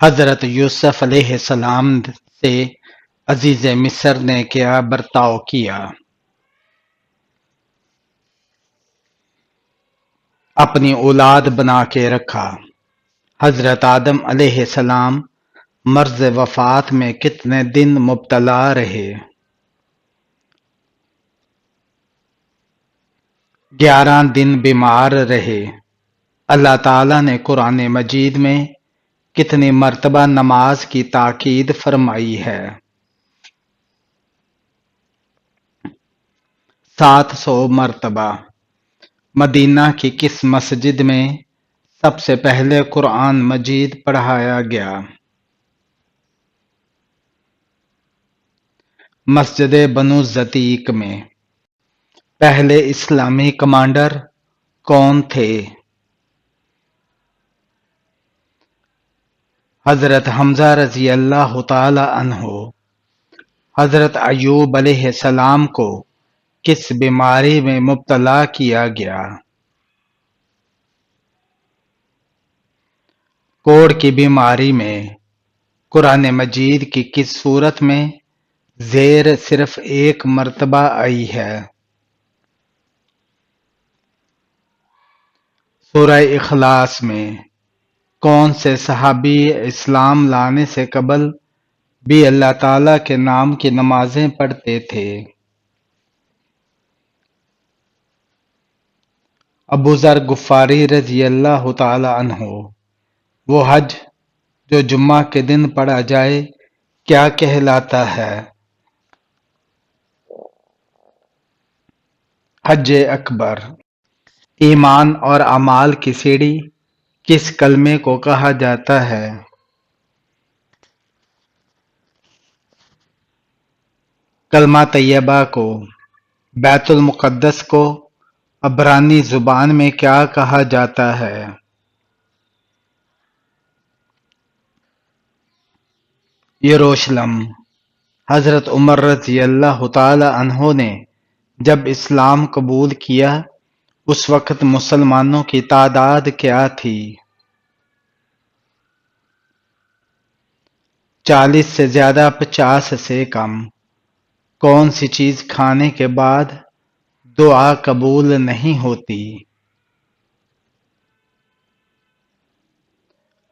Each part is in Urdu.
حضرت یوسف علیہ السلام سے عزیز مصر نے کیا برتاؤ کیا؟ اپنی اولاد بنا کے رکھا۔ حضرت آدم علیہ السلام مرض وفات میں کتنے دن مبتلا رہے؟ 11 دن بیمار رہے۔ اللہ تعالیٰ نے قرآن مجید میں کتنی مرتبہ نماز کی تاکید فرمائی ہے؟ 700 مرتبہ۔ مدینہ کی کس مسجد میں سب سے پہلے قرآن مجید پڑھایا گیا؟ مسجد بنو زتیق میں۔ پہلے اسلامی کمانڈر کون تھے؟ حضرت حمزہ رضی اللہ تعالی عنہ۔ حضرت ایوب علیہ السلام کو کس بیماری میں مبتلا کیا گیا؟ کوڑ کی بیماری میں۔ قرآن مجید کی کس سورت میں زیر صرف ایک مرتبہ آئی ہے؟ سورہ اخلاص میں۔ کون سے صحابی اسلام لانے سے قبل بھی اللہ تعالیٰ کے نام کی نمازیں پڑھتے تھے؟ ابو ذر غفاری رضی اللہ تعالی عنہ۔ وہ حج جو جمعہ کے دن پڑھا جائے کیا کہلاتا ہے؟ حج اکبر۔ ایمان اور اعمال کی سیڑھی کس کلمے کو کہا جاتا ہے؟ کلمہ طیبہ کو۔ بیت المقدس کو عبرانی زبان میں کیا کہا جاتا ہے؟ یروشلم۔ حضرت عمر رضی اللہ تعالی عنہ نے جب اسلام قبول کیا اس وقت مسلمانوں کی تعداد کیا تھی؟ 40 سے زیادہ 50 سے کم۔ کون سی چیز کھانے کے بعد دعا قبول نہیں ہوتی؟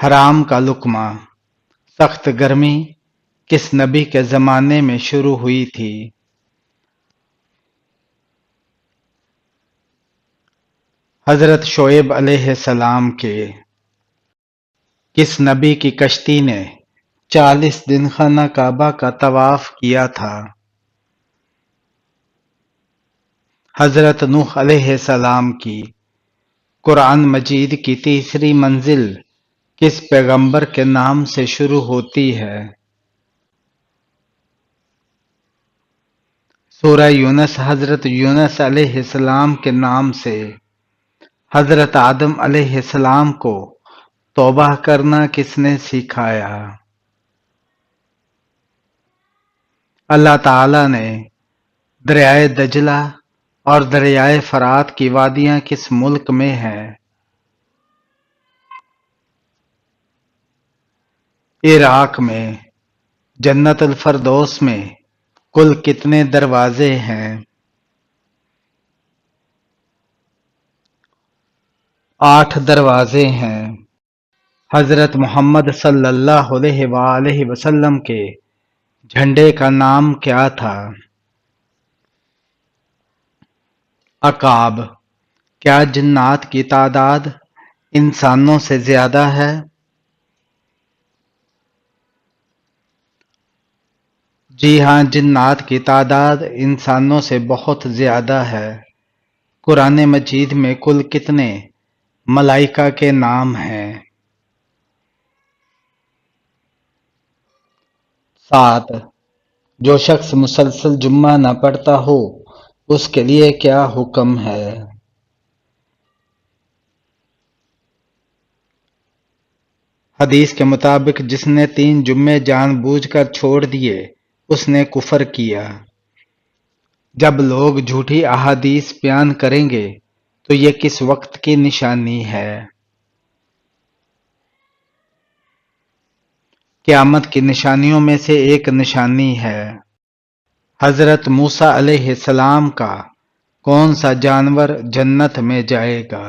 حرام کا لقمہ۔ سخت گرمی کس نبی کے زمانے میں شروع ہوئی تھی؟ حضرت شعیب علیہ السلام کے۔ کس نبی کی کشتی نے 40 دن خانہ کعبہ کا طواف کیا تھا؟ حضرت نوح علیہ السلام کی۔ قرآن مجید کی تیسری منزل کس پیغمبر کے نام سے شروع ہوتی ہے؟ سورہ یونس حضرت یونس علیہ السلام کے نام سے۔ حضرت آدم علیہ السلام کو توبہ کرنا کس نے سکھایا؟ اللہ تعالیٰ نے۔ دریائے دجلہ اور دریائے فرات کی وادیاں کس ملک میں ہیں؟ عراق میں۔ جنت الفردوس میں کل کتنے دروازے ہیں؟ 8 دروازے ہیں۔ حضرت محمد صلی اللہ علیہ وآلہ وسلم کے جھنڈے کا نام کیا تھا؟ عقاب۔ کیا جنات کی تعداد انسانوں سے زیادہ ہے؟ جی ہاں، جنات کی تعداد انسانوں سے بہت زیادہ ہے۔ قرآن مجید میں کل کتنے ملائکہ کے نام ہیں؟ 7۔ جو شخص مسلسل جمعہ نہ پڑھتا ہو اس کے لیے کیا حکم ہے؟ حدیث کے مطابق جس نے 3 جمعے جان بوجھ کر چھوڑ دیے اس نے کفر کیا۔ جب لوگ جھوٹی احادیث بیان کریں گے تو یہ کس وقت کی نشانی ہے؟ قیامت کی نشانیوں میں سے ایک نشانی ہے حضرت موسیٰ علیہ السلام کا کون سا جانور جنت میں جائے گا؟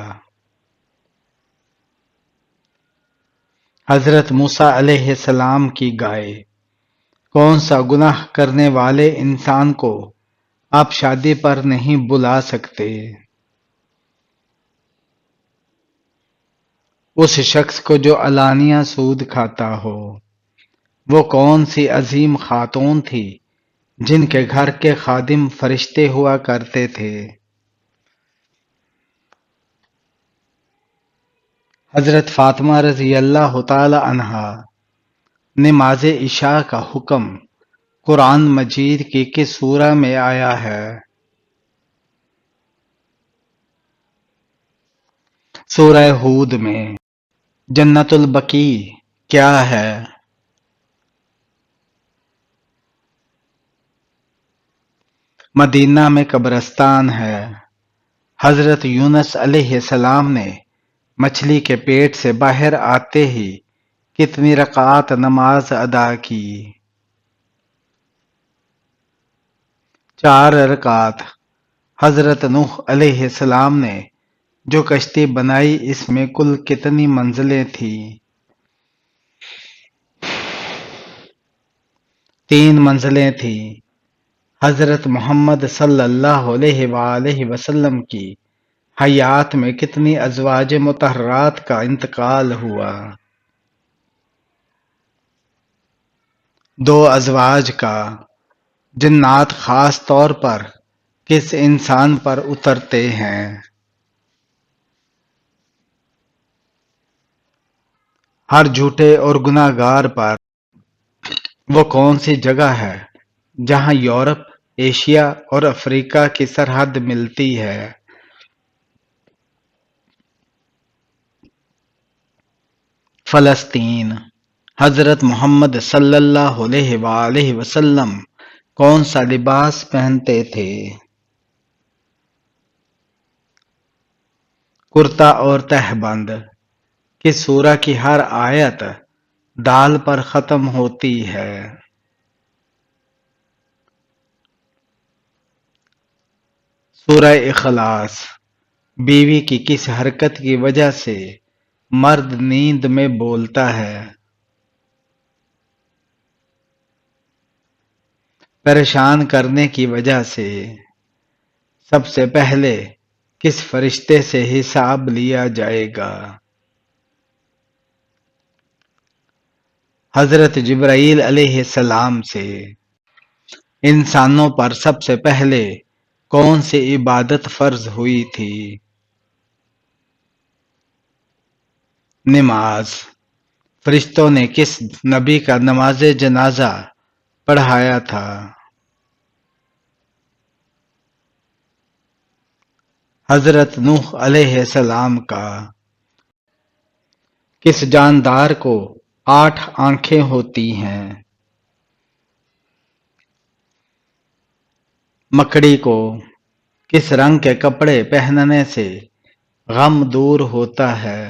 حضرت موسیٰ علیہ السلام کی گائے۔ کون سا گناہ کرنے والے انسان کو آپ شادی پر نہیں بلا سکتے؟ اس شخص کو جو علانیہ سود کھاتا ہو۔ وہ کون سی عظیم خاتون تھی جن کے گھر کے خادم فرشتے ہوا کرتے تھے؟ حضرت فاطمہ رضی اللہ تعالی عنہا۔ نماز عشاء کا حکم قرآن مجید کی کس سورہ میں آیا ہے؟ سورہ ہود میں۔ جنت البقیع کیا ہے؟ مدینہ میں قبرستان ہے۔ حضرت یونس علیہ السلام نے مچھلی کے پیٹ سے باہر آتے ہی کتنی رکعات نماز ادا کی؟ 4 رکعات۔ حضرت نوح علیہ السلام نے جو کشتی بنائی اس میں کل کتنی منزلیں تھیں؟ 3 منزلیں تھیں۔ حضرت محمد صلی اللہ علیہ وآلہ وسلم کی حیات میں کتنی ازواج مطہرات کا انتقال ہوا؟ 2 ازواج کا۔ جنات خاص طور پر کس انسان پر اترتے ہیں؟ ہر جھوٹے اور گناہ گار پر۔ وہ کون سی جگہ ہے جہاں یورپ، ایشیا اور افریقہ کی سرحد ملتی ہے؟ فلسطین۔ حضرت محمد صلی اللہ علیہ وآلہ وسلم کون سا لباس پہنتے تھے؟ کرتا اور تہبند۔ کس سورہ کی ہر آیت دال پر ختم ہوتی ہے؟ سورہ اخلاص۔ بیوی کی کس حرکت کی وجہ سے مرد نیند میں بولتا ہے؟ پریشان کرنے کی وجہ سے۔ سب سے پہلے کس فرشتے سے حساب لیا جائے گا؟ حضرت جبرائیل علیہ السلام سے۔ انسانوں پر سب سے پہلے کون سی عبادت فرض ہوئی تھی؟ نماز۔ فرشتوں نے کس نبی کا نماز جنازہ پڑھایا تھا؟ حضرت نوح علیہ السلام کا۔ کس جاندار کو 8 آنکھیں ہوتی ہیں؟ مکڑی کو۔ کس رنگ کے کپڑے پہننے سے غم دور ہوتا ہے؟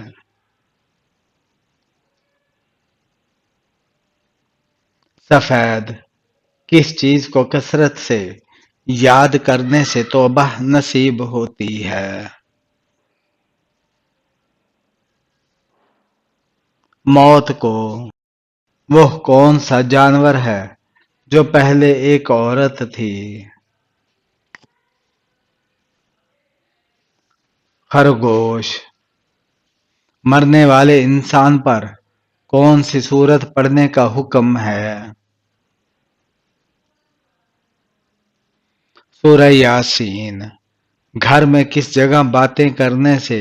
سفید۔ کس چیز کو کثرت سے یاد کرنے سے توبہ نصیب ہوتی ہے؟ موت کو۔ وہ کون سا جانور ہے جو پہلے ایک عورت تھی؟ خرگوش۔ مرنے والے انسان پر کون سی سورت پڑھنے کا حکم ہے؟ سورہ یاسین۔ گھر میں کس جگہ باتیں کرنے سے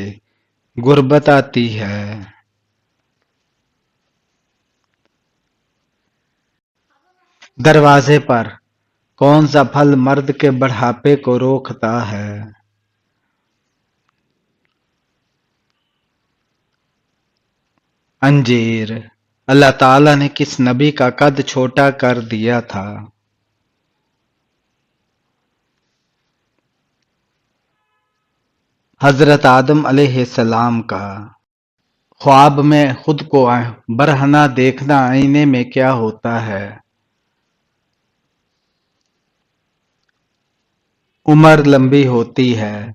غربت آتی ہے؟ دروازے پر کون سا پھل مرد کے بڑھاپے کو روکتا ہے؟ انجیر۔ اللہ تعالیٰ نے کس نبی کا قد چھوٹا کر دیا تھا؟ حضرت آدم علیہ السلام کا۔ خواب میں خود کو برہنہ دیکھنا آئینے میں کیا ہوتا ہے؟ عمر لمبی ہوتی ہے۔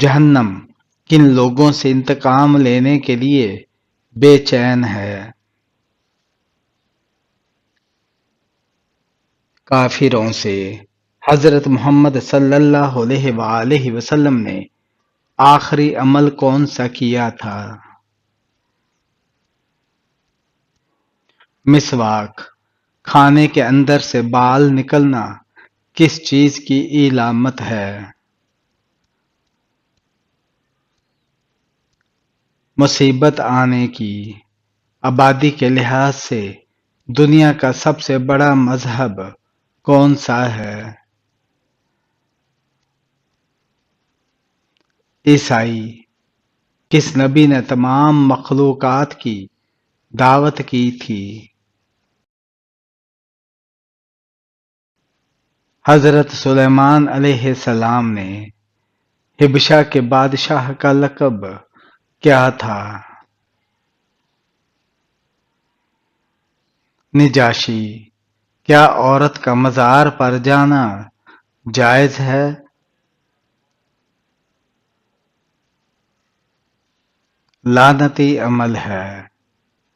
جہنم کن لوگوں سے انتقام لینے کے لیے بے چین ہے؟ کافروں سے۔ حضرت محمد صلی اللہ علیہ وآلہ وسلم نے آخری عمل کون سا کیا تھا؟ مسواک۔ کھانے کے اندر سے بال نکلنا کس چیز کی علامت ہے؟ مصیبت آنے کی۔ آبادی کے لحاظ سے دنیا کا سب سے بڑا مذہب کون سا ہے؟ عیسائی۔ کس نبی نے تمام مخلوقات کی دعوت کی تھی؟ حضرت سلیمان علیہ السلام نے۔ حبشہ کے بادشاہ کا لقب کیا تھا؟ نجاشی۔ کیا عورت کا مزار پر جانا جائز ہے؟ لعنتی عمل ہے۔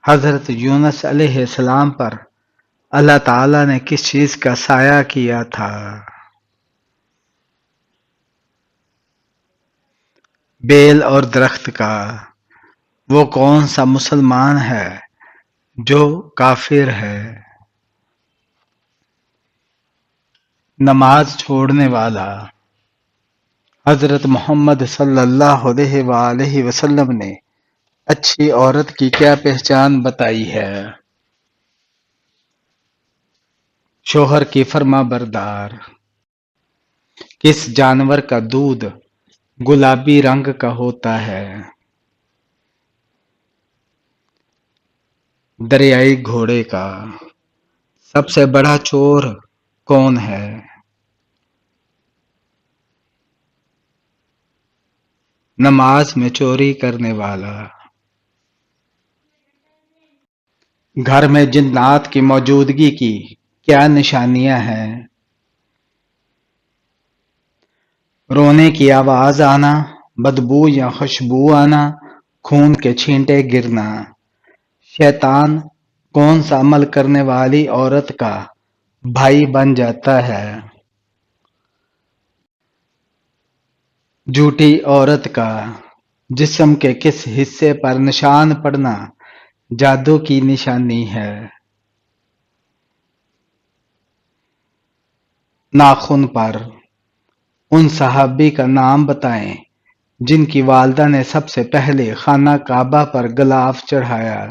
حضرت یونس علیہ السلام پر اللہ تعالیٰ نے کس چیز کا سایہ کیا تھا؟ بیل اور درخت کا۔ وہ کون سا مسلمان ہے جو کافر ہے؟ نماز چھوڑنے والا۔ حضرت محمد صلی اللہ علیہ وآلہ وسلم نے اچھی عورت کی کیا پہچان بتائی ہے؟ شوہر کی فرما بردار۔ کس جانور کا دودھ گلابی رنگ کا ہوتا ہے؟ دریائی گھوڑے کا۔ سب سے بڑا چور کون ہے؟ نماز میں چوری کرنے والا۔ گھر میں جنات کی موجودگی کی کیا نشانیاں ہیں؟ رونے کی آواز آنا، بدبو یا خوشبو آنا، خون کے چھینٹے گرنا۔ شیطان کون سا عمل کرنے والی عورت کا بھائی بن جاتا ہے؟ جھوٹی عورت کا۔ جسم کے کس حصے پر نشان پڑنا جادو کی نشانی ہے؟ ناخن پر۔ ان صحابی کا نام بتائیں جن کی والدہ نے سب سے پہلے خانہ کعبہ پر غلاف چڑھایا۔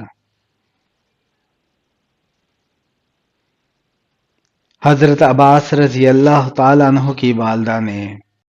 حضرت عباس رضی اللہ تعالیٰ عنہ کی والدہ نے